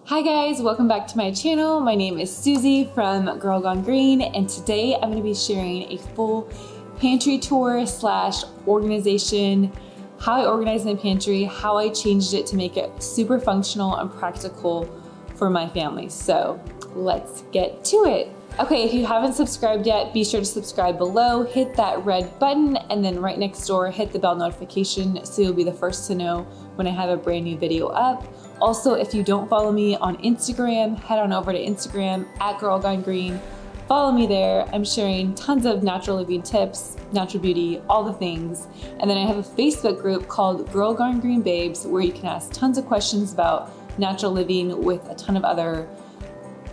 Hi guys, welcome back to my channel. My name is Susie from Girl Gone Green, and today I'm going to be sharing a full pantry tour slash organization, how I organize my pantry, how I changed it to make it super functional and practical for my family. So let's get to it. Okay, if you haven't subscribed yet, be sure to subscribe below, hit that red button, and then right next door, hit the bell notification so you'll be the first to know when I have a brand new video up. Also, if you don't follow me on Instagram, head on over to Instagram at Girl Gone Green. Follow me there. I'm sharing tons of natural living tips, natural beauty, all the things. And then I have a Facebook group called Girl Gone Green Babes where you can ask tons of questions about natural living with a ton of other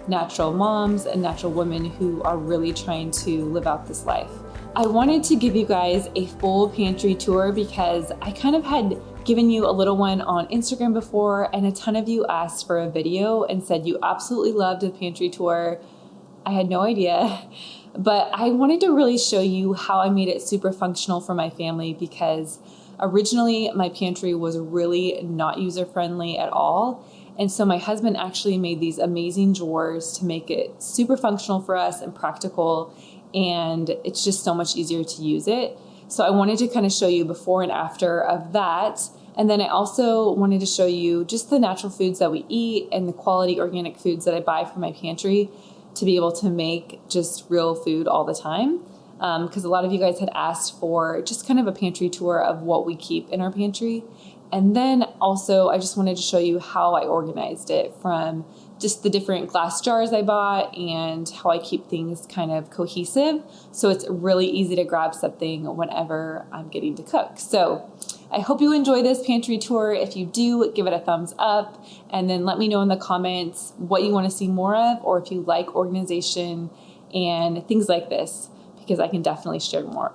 natural moms and natural women who are really trying to live out this life. I wanted to give you guys a full pantry tour because I kind of had given you a little one on Instagram before, and a ton of you asked for a video and said you absolutely loved the pantry tour. I had no idea, but I wanted to really show you how I made it super functional for my family because originally my pantry was really not user-friendly at all. And so my husband actually made these amazing drawers to make it super functional for us and practical, and it's just so much easier to use it. So I wanted to kind of show you before and after of that. And then I also wanted to show you just the natural foods that we eat and the quality organic foods that I buy for my pantry to be able to make just real food all the time. Because a lot of you guys had asked for just kind of a pantry tour of what we keep in our pantry. And then also I just wanted to show you how I organized it, from just the different glass jars I bought and how I keep things kind of cohesive. So it's really easy to grab something whenever I'm getting to cook. So I hope you enjoy this pantry tour. If you do, give it a thumbs up and then let me know in the comments what you want to see more of, or if you like organization and things like this, because I can definitely share more.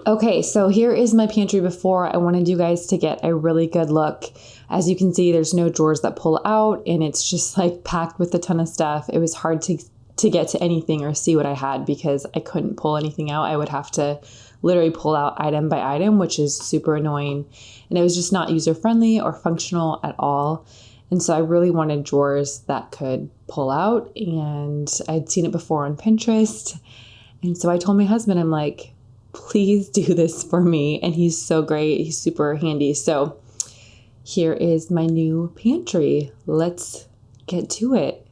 Okay, so here is my pantry before. I wanted you guys to get a really good look. As you can see, there's no drawers that pull out, and it's just like packed with a ton of stuff. It was hard to get to anything or see what I had because I couldn't pull anything out. I would have to literally pull out item by item, which is super annoying. And it was just not user-friendly or functional at all. And so I really wanted drawers that could pull out, and I'd seen it before on Pinterest. And so I told my husband, I'm like, please do this for me. And he's so great. He's super handy. So here is my new pantry. Let's get to it.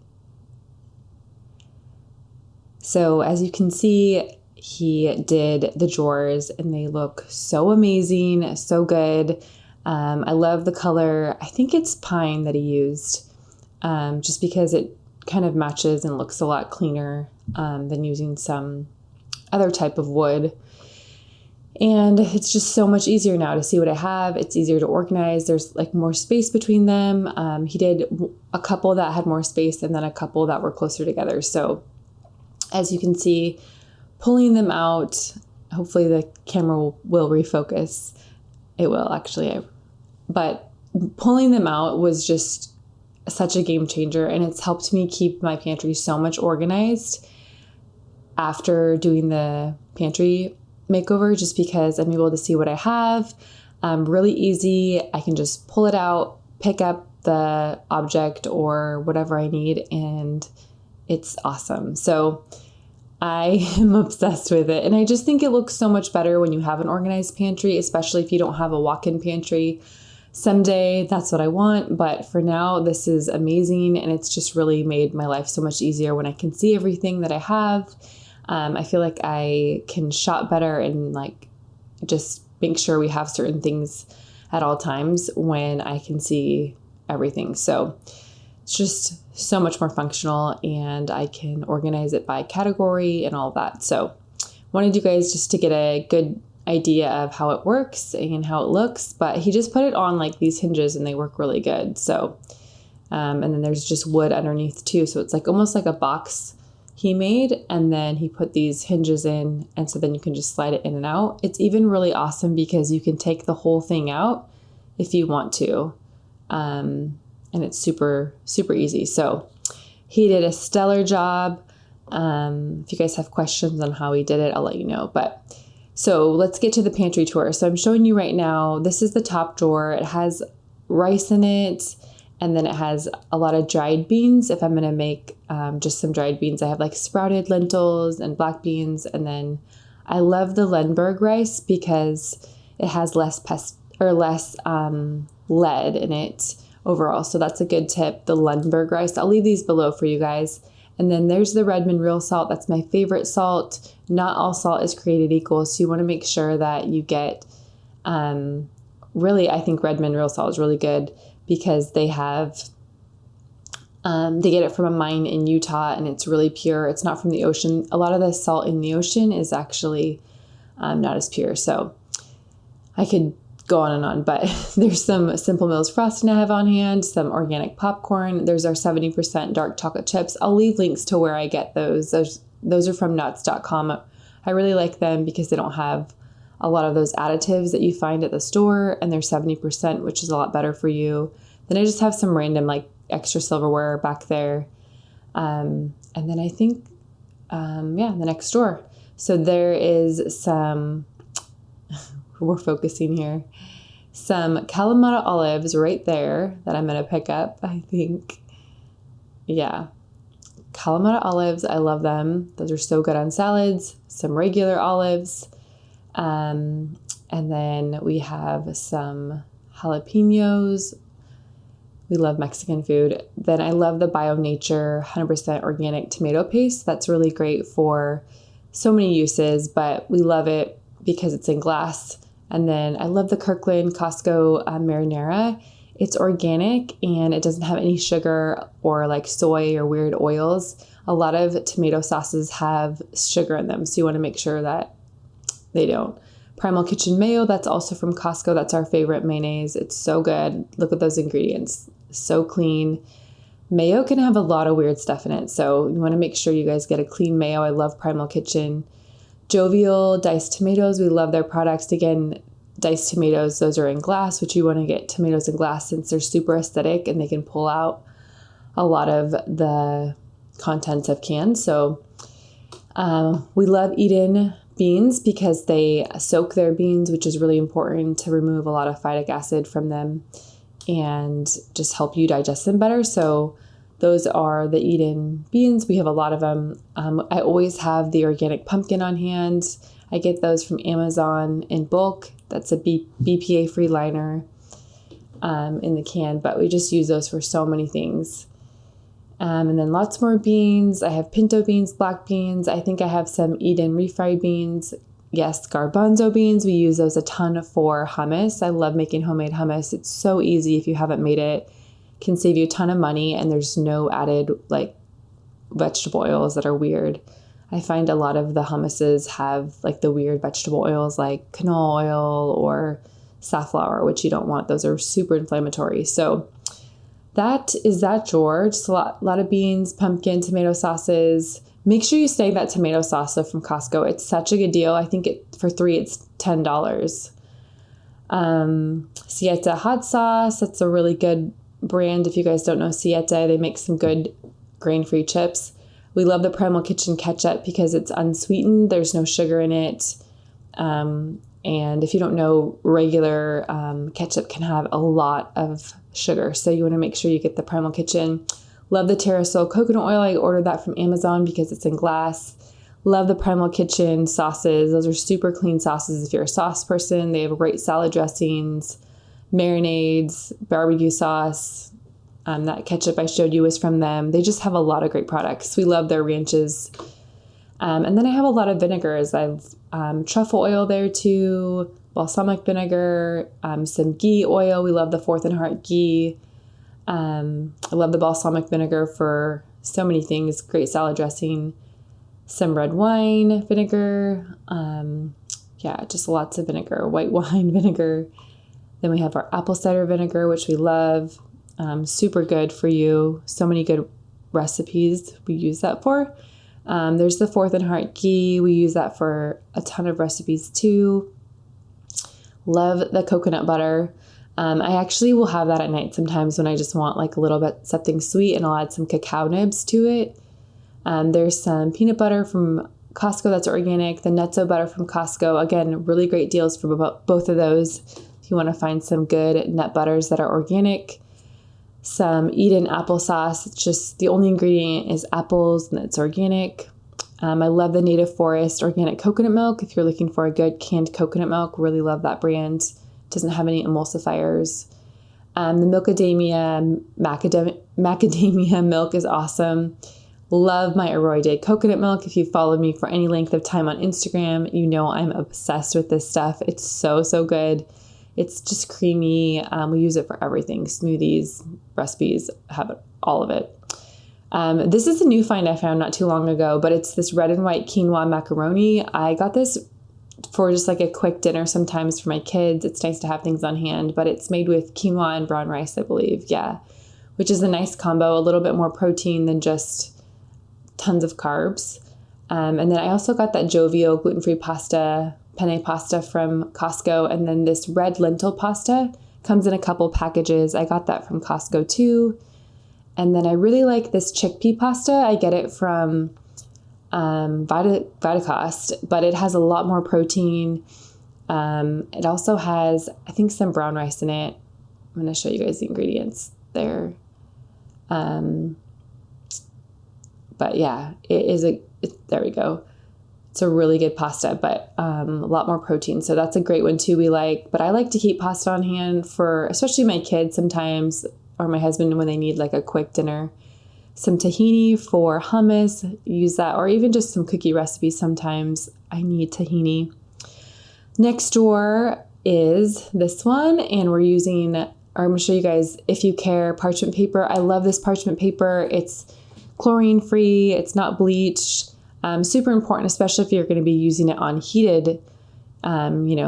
So as you can see, he did the drawers and they look so amazing, so good. I love the color. I think it's pine that he used, just because it kind of matches and looks a lot cleaner than using some other type of wood. And it's just so much easier now to see what I have. It's easier to organize. There's like more space between them. He did a couple that had more space and then a couple that were closer together. So as you can see, pulling them out, hopefully the camera will refocus. It will actually, but pulling them out was just such a game changer, and it's helped me keep my pantry so much organized after doing the pantry makeover, just because I'm able to see what I have. Really easy. I can just pull it out, pick up the object or whatever I need, and it's awesome. So I am obsessed with it. And I just think it looks so much better when you have an organized pantry, especially if you don't have a walk-in pantry. Someday that's what I want, but for now this is amazing, and it's just really made my life so much easier when I can see everything that I have. I feel like I can shop better and like just make sure we have certain things at all times when I can see everything. So it's just so much more functional, and I can organize it by category and all of that. So wanted you guys just to get a good idea of how it works and how it looks, but he just put it on like these hinges and they work really good. So, and then there's just wood underneath too. So it's like almost like a box he made, and then he put these hinges in, and so then you can just slide it in and out. It's even really awesome because you can take the whole thing out if you want to, and it's super, super easy. So he did a stellar job. If you guys have questions on how he did it, I'll let you know. But so let's get to the pantry tour. So I'm showing you right now, this is the top drawer. It has rice in it, And then it has a lot of dried beans. If I'm going to make just some dried beans, I have like sprouted lentils and black beans. And then I love the Lemberg rice because it has less lead in it overall. So that's a good tip, the Lemberg rice. I'll leave these below for you guys. And then there's the Redmond real salt. That's my favorite salt. Not all salt is created equal. So you want to make sure that you get, really, I think Redmond real salt is really good because they have, they get it from a mine in Utah and it's really pure. It's not from the ocean. A lot of the salt in the ocean is actually not as pure. So I could go on and on, but there's some Simple Mills frosting I have on hand, some organic popcorn. There's our 70% dark chocolate chips. I'll leave links to where I get those. Those are from nuts.com. I really like them because they don't have a lot of those additives that you find at the store, and they're 70%, which is a lot better for you. Then I just have some random like extra silverware back there. And then I think, the next door. So there is some, we're focusing here, some Kalamata Olives right there that I'm going to pick up, I think. Yeah. Kalamata Olives, I love them. Those are so good on salads. Some regular olives. And then we have some jalapenos. We love Mexican food. Then I love the Bio Nature 100% organic tomato paste. That's really great for so many uses, but we love it because it's in glass. And then I love the Kirkland Costco Marinara. It's organic and it doesn't have any sugar or like soy or weird oils. A lot of tomato sauces have sugar in them, so you want to make sure that they don't. Primal Kitchen mayo, that's also from Costco. That's our favorite mayonnaise. It's so good. Look at those ingredients. So clean. Mayo can have a lot of weird stuff in it, so you want to make sure you guys get a clean mayo. I love Primal Kitchen. Jovial diced tomatoes. We love their products. Again, diced tomatoes, those are in glass, which you want to get tomatoes in glass since they're super acidic and they can pull out a lot of the contents of cans. So we love Eden beans because they soak their beans, which is really important to remove a lot of phytic acid from them and just help you digest them better. So those are the Eden beans. We have a lot of them. I always have the organic pumpkin on hand. I get those from Amazon in bulk. That's a BPA-free liner in the can, but we just use those for so many things. And then lots more beans. I have pinto beans, black beans. I think I have some Eden refried beans. Yes, garbanzo beans. We use those a ton for hummus. I love making homemade hummus. It's so easy if you haven't made it. Can save you a ton of money, and there's no added like vegetable oils that are weird. I find a lot of the hummuses have like the weird vegetable oils like canola oil or safflower, which you don't want. Those are super inflammatory. So that is that drawer. Just a lot of beans, pumpkin, tomato sauces. Make sure you snag that tomato sauce from Costco. It's such a good deal. I think for 3, it's $10. Siete hot sauce. That's a really good brand. If you guys don't know Siete, they make some good grain-free chips. We love the Primal Kitchen ketchup because it's unsweetened. There's no sugar in it. And if you don't know, regular ketchup can have a lot of sugar. So you want to make sure you get the Primal Kitchen. Love the Terrasoul coconut oil. I ordered that from Amazon because it's in glass. Love the Primal Kitchen sauces. Those are super clean sauces if you're a sauce person. They have great salad dressings, marinades, barbecue sauce. That ketchup I showed you was from them. They just have a lot of great products. We love their ranches. And then I have a lot of vinegars. I've truffle oil there too, balsamic vinegar, some ghee oil. We love the Fourth and Heart ghee. I love the balsamic vinegar for so many things. Great salad dressing. Some red wine vinegar. Just lots of vinegar. White wine vinegar. Then we have our apple cider vinegar, which we love. Super good for you. So many good recipes we use that for. There's the Fourth and Heart ghee. We use that for a ton of recipes too. Love the coconut butter. I actually will have that at night sometimes when I just want like a little bit something sweet, and I'll add some cacao nibs to it. There's some peanut butter from Costco that's organic. The Nutso butter from Costco. Again, really great deals for both of those if you want to find some good nut butters that are organic. some Eden applesauce. It's just the only ingredient is apples and it's organic. I love the Native Forest organic coconut milk. If you're looking for a good canned coconut milk, really love that brand. It doesn't have any emulsifiers. The macadamia milk is awesome. Love my Arroyo coconut milk. If you followed me for any length of time on Instagram, you know I'm obsessed with this stuff. It's so, so good. It's just creamy. We use it for everything. Smoothies, recipes, have all of it. This is a new find I found not too long ago, but it's this red and white quinoa macaroni. I got this for just like a quick dinner sometimes for my kids. It's nice to have things on hand, but it's made with quinoa and brown rice, I believe. Yeah, which is a nice combo, a little bit more protein than just tons of carbs. And then I also got that jovial gluten-free pasta, penne pasta from Costco. And then this red lentil pasta comes in a couple packages. I got that from Costco too. And then I really like this chickpea pasta. I get it from Vitacost, but it has a lot more protein. It also has, I think, some brown rice in it. I'm going to show you guys the ingredients there. But yeah, there we go. It's a really good pasta, but a lot more protein. So that's a great one too we like. But I like to keep pasta on hand for, especially my kids sometimes, or my husband when they need like a quick dinner. Some tahini for hummus, use that, or even just some cookie recipes. Sometimes I need tahini. Next door is this one, and we're using, or I'm going to show you guys, If You Care parchment paper. I love this parchment paper. It's chlorine free. It's not bleached. Super important, especially if you're going to be using it on heated,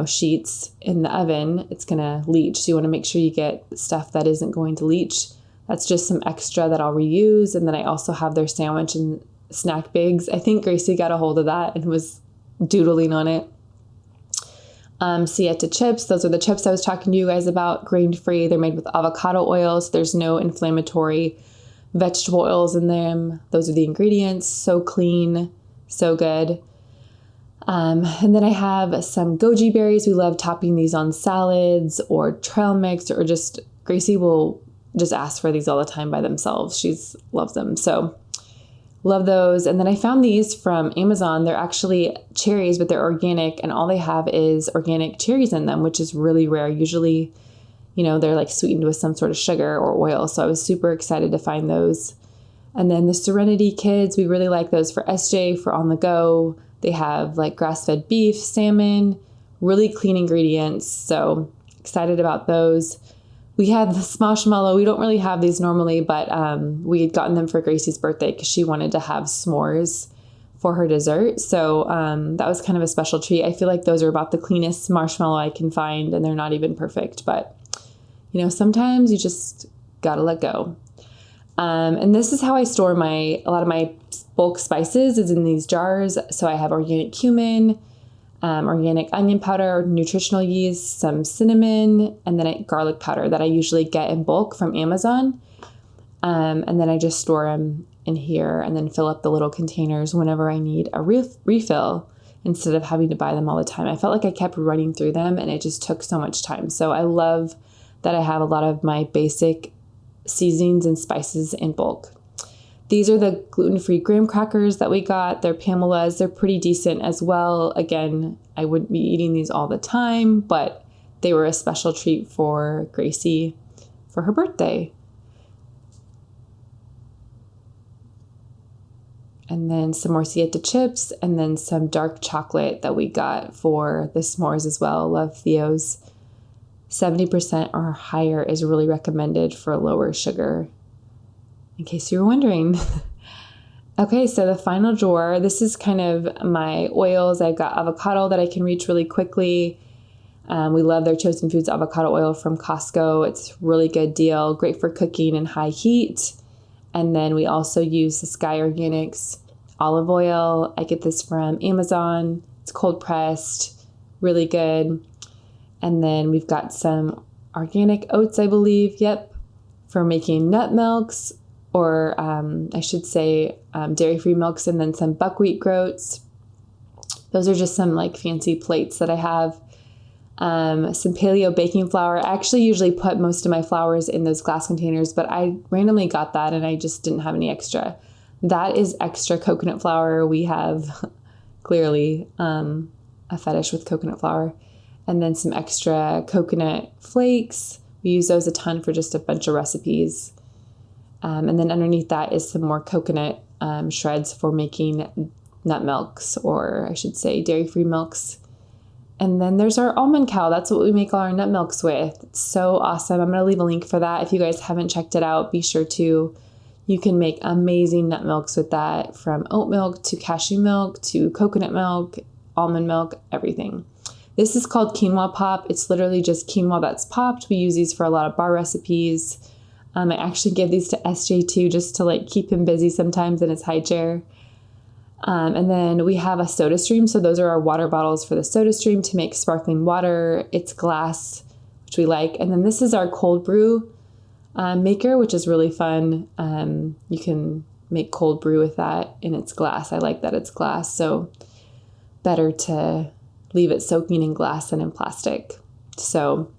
sheets in the oven. It's going to leach. So you want to make sure you get stuff that isn't going to leach. That's just some extra that I'll reuse. And then I also have their sandwich and snack bags. I think Gracie got a hold of that and was doodling on it. Siete chips. Those are the chips I was talking to you guys about, grain-free. They're made with avocado oil, so there's no inflammatory vegetable oils in them. Those are the ingredients. So clean, so good. And then I have some Goji Berries. We love topping these on salads or trail mix, or just Gracie will just ask for these all the time by themselves. She loves them. So love those. And then I found these from Amazon. They're actually cherries, but they're organic, and all they have is organic cherries in them, which is really rare. Usually, they're like sweetened with some sort of sugar or oil. So I was super excited to find those. And then the Serenity Kids, we really like those for SJ, for on the go. They have like grass-fed beef, salmon, really clean ingredients. So excited about those. We had the Smoshmallow. We don't really have these normally, but we had gotten them for Gracie's birthday because she wanted to have s'mores for her dessert. So that was kind of a special treat. I feel like those are about the cleanest marshmallow I can find, and they're not even perfect. But, sometimes you just got to let go. And this is how I store a lot of my bulk spices is in these jars. So I have organic cumin, organic onion powder, nutritional yeast, some cinnamon, and then garlic powder that I usually get in bulk from Amazon. And then I just store them in here and then fill up the little containers whenever I need a refill instead of having to buy them all the time. I felt like I kept running through them and it just took so much time. So I love that I have a lot of my basic seasonings and spices in bulk. These are the gluten-free graham crackers that we got. They're Pamela's. They're pretty decent as well. Again, I wouldn't be eating these all the time, but they were a special treat for Gracie for her birthday. And then some more Siete chips, and then some dark chocolate that we got for the s'mores as well. Love Theo's. 70% or higher is really recommended for lower sugar, in case you were wondering. Okay, so the final drawer, this is kind of my oils. I've got avocado that I can reach really quickly. We love their Chosen Foods avocado oil from Costco. It's a really good deal, great for cooking in high heat. And then we also use the Sky Organics olive oil. I get this from Amazon. It's cold pressed, really good. And then we've got some organic oats, I believe, for making nut milks, or I should say dairy-free milks, and then some buckwheat groats. Those are just some like fancy plates that I have. some Paleo baking flour. I actually usually put most of my flours in those glass containers, but I randomly got that and I just didn't have any extra. That is extra coconut flour. We have clearly a fetish with coconut flour. And then some extra coconut flakes. We use those a ton for just a bunch of recipes. And then underneath that is some more coconut shreds for making nut milks, or I should say dairy-free milks. And then there's our almond cow. That's what we make all our nut milks with. It's so awesome. I'm going to leave a link for that. If you guys haven't checked it out, be sure to. You can make amazing nut milks with that, from oat milk to cashew milk to coconut milk, almond milk, everything. This is called quinoa pop. It's literally just quinoa that's popped. We use these for a lot of bar recipes. I actually give these to SJ too, just to like keep him busy sometimes in his high chair. And then we have a soda stream. So those are our water bottles for the soda stream to make sparkling water. It's glass, which we like. And then this is our cold brew maker, which is really fun. You can make cold brew with that, and it's glass. I like that it's glass. So better to leave it soaking in glass than in plastic. So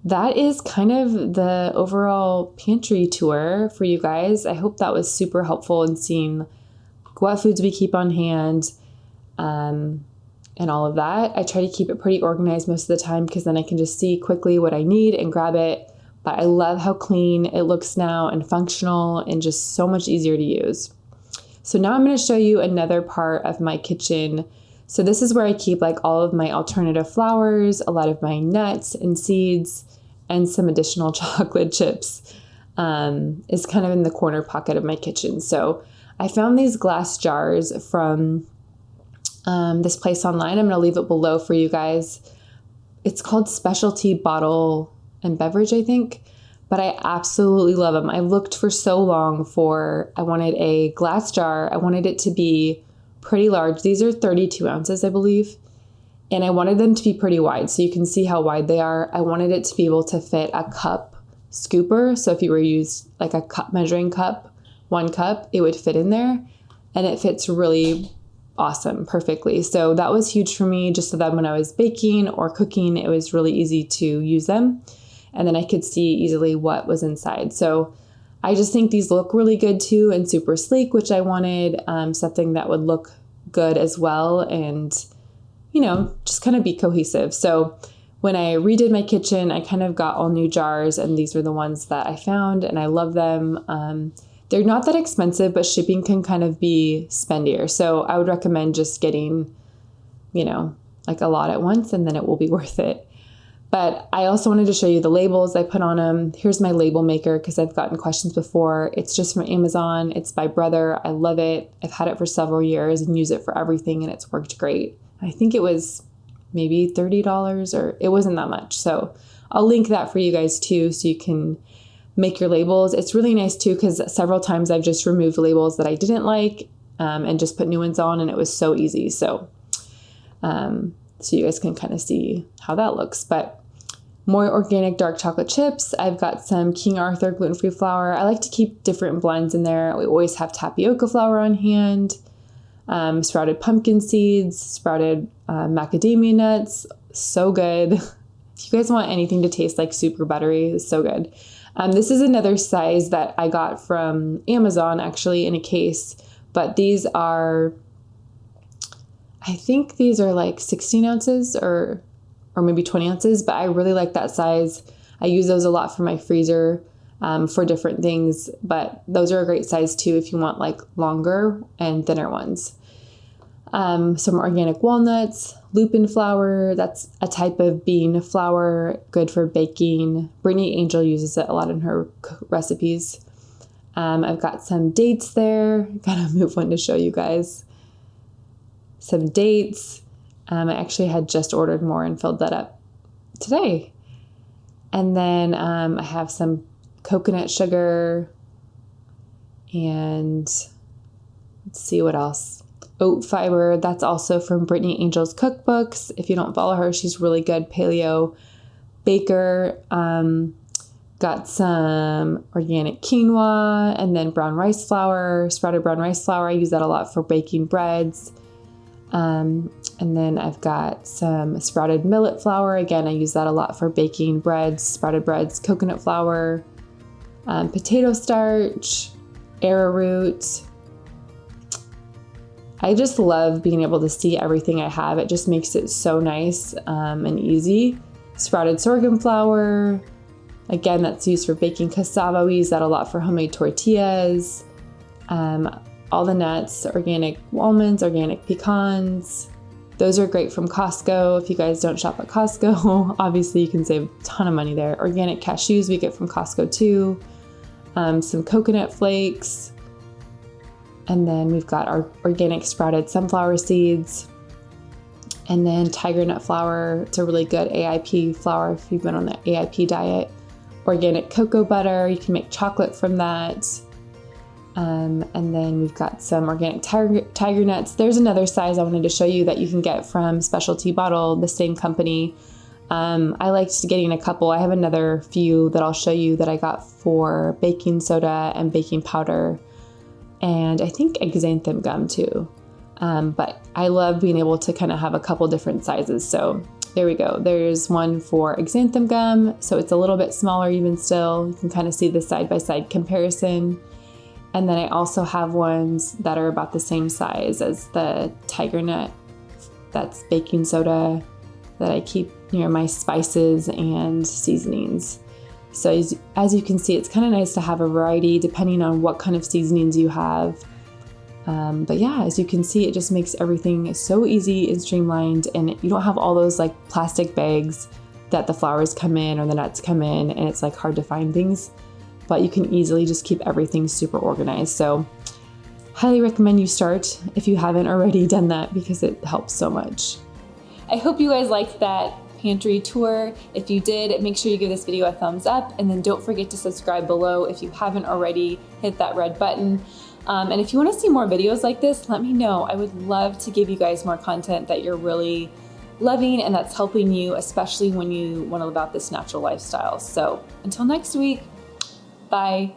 that is kind of the overall pantry tour for you guys. I hope that was super helpful in seeing what foods we keep on hand, and all of that. I try to keep it pretty organized most of the time because then I can just see quickly what I need and grab it. But I love how clean it looks now and functional and just so much easier to use. So now I'm going to show you another part of my kitchen. So this is where I keep like all of my alternative flours, a lot of my nuts and seeds, and some additional chocolate chips is kind of in the corner pocket of my kitchen. So I found these glass jars from this place online. I'm going to leave it below for you guys. It's called Specialty Bottle and Beverage, I think, but I absolutely love them. I looked for so long I wanted a glass jar. I wanted it to be pretty large. These are 32 ounces, I believe. And I wanted them to be pretty wide, so you can see how wide they are. I wanted it to be able to fit a cup scooper. So if you were to use like a cup measuring cup, 1 cup, it would fit in there, and it fits really awesome, perfectly. So that was huge for me, just so that when I was baking or cooking, it was really easy to use them. And then I could see easily what was inside. So I just think these look really good too, and super sleek, which I wanted, something that would look good as well. And, you know, just kind of be cohesive. So when I redid my kitchen, I kind of got all new jars, and these were the ones that I found, and I love them. They're not that expensive, but shipping can kind of be spendier. So I would recommend just getting, you know, like a lot at once, and then it will be worth it. But I also wanted to show you the labels I put on them. Here's my label maker, because I've gotten questions before. It's just from Amazon. It's by Brother. I love it. I've had it for several years and use it for everything, and it's worked great. I think it was maybe $30, or it wasn't that much. So I'll link that for you guys too, so you can make your labels. It's really nice too, because several times I've just removed labels that I didn't like, and just put new ones on, and it was so easy. So you guys can kind of see how that looks. But more organic dark chocolate chips. I've got some King Arthur gluten-free flour. I like to keep different blends in there. We always have tapioca flour on hand, sprouted pumpkin seeds, sprouted macadamia nuts. So good. If you guys want anything to taste like super buttery, it's so good. This is another size that I got from Amazon, actually, in a case. But these are, I think these are like 16 ounces or maybe 20 ounces, but I really like that size. I use those a lot for my freezer for different things, but those are a great size too if you want like longer and thinner ones. Some organic walnuts, lupin flour, that's a type of bean flour, good for baking. Brittany Angel uses it a lot in her recipes. I've got some dates there. Gotta move one to show you guys. Some dates. I actually had just ordered more and filled that up today. And then I have some coconut sugar, and let's see what else. Oat fiber, that's also from Brittany Angel's cookbooks. If you don't follow her, she's really good paleo baker. Got some organic quinoa, and then brown rice flour, sprouted brown rice flour. I use that a lot for baking breads. And then I've got some sprouted millet flour. Again, I use that a lot for baking breads, sprouted breads, coconut flour, potato starch, arrowroot. I just love being able to see everything I have. It just makes it so nice and easy. Sprouted sorghum flour. Again, that's used for baking cassava. We use that a lot for homemade tortillas. All the nuts, organic almonds, organic pecans. Those are great from Costco. If you guys don't shop at Costco, obviously you can save a ton of money there. Organic cashews we get from Costco too. Some coconut flakes. And then we've got our organic sprouted sunflower seeds. And then tiger nut flour. It's a really good AIP flour if you've been on the AIP diet. Organic cocoa butter. You can make chocolate from that. And then we've got some organic tiger nuts. There's another size I wanted to show you that you can get from Specialty Bottle, the same company. I liked getting a couple. I have another few that I'll show you that I got for baking soda and baking powder. And I think xanthan gum too. But I love being able to kind of have a couple different sizes. So there we go. There's one for xanthan gum. So it's a little bit smaller even still. You can kind of see the side-by-side comparison. And then I also have ones that are about the same size as the tiger nut. That's baking soda that I keep near my spices and seasonings. So as you can see, it's kind of nice to have a variety depending on what kind of seasonings you have. But yeah, as you can see, it just makes everything so easy and streamlined, and you don't have all those like plastic bags that the flours come in or the nuts come in, and it's like hard to find things. But you can easily just keep everything super organized. So highly recommend you start if you haven't already done that, because it helps so much. I hope you guys liked that pantry tour. If you did, make sure you give this video a thumbs up, and then don't forget to subscribe below if you haven't already. Hit that red button. And if you want to see more videos like this, let me know. I would love to give you guys more content that you're really loving and that's helping you, especially when you want to live out this natural lifestyle. So until next week, bye.